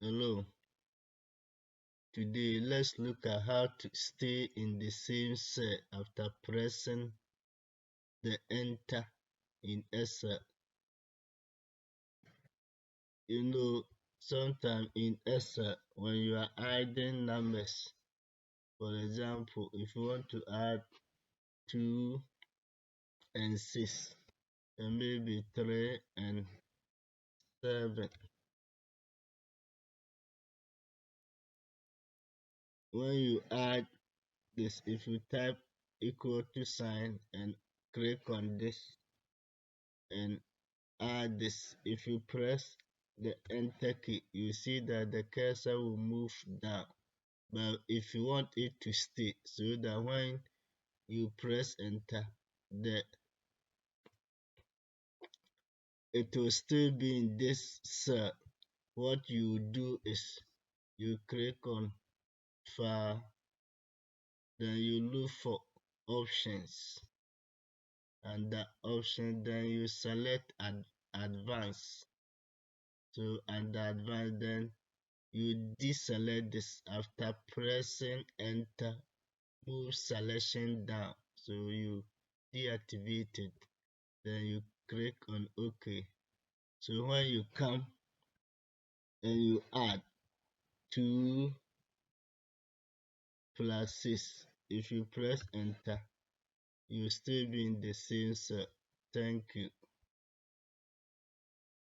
Hello, today let's look at how to stay in the same cell after pressing the enter in Excel. Sometimes in Excel, when you are adding numbers, for example, if you want to add 2 and 6, and maybe 3 and 7, when you add this, if you type equal to sign and click on this and add this, if you press the enter key, you see that the cursor will move down. But if you want it to stay, so that when you press enter, it will still be in this cell. What you do is you click on file, then you look for options, and the option, then you select advanced. So under advanced, then you deselect this. After pressing enter, move selection down, so you deactivate it, then you click on OK. So when you come and you add 2 plus 6, if you press enter, you still be in the same cell. Thank you.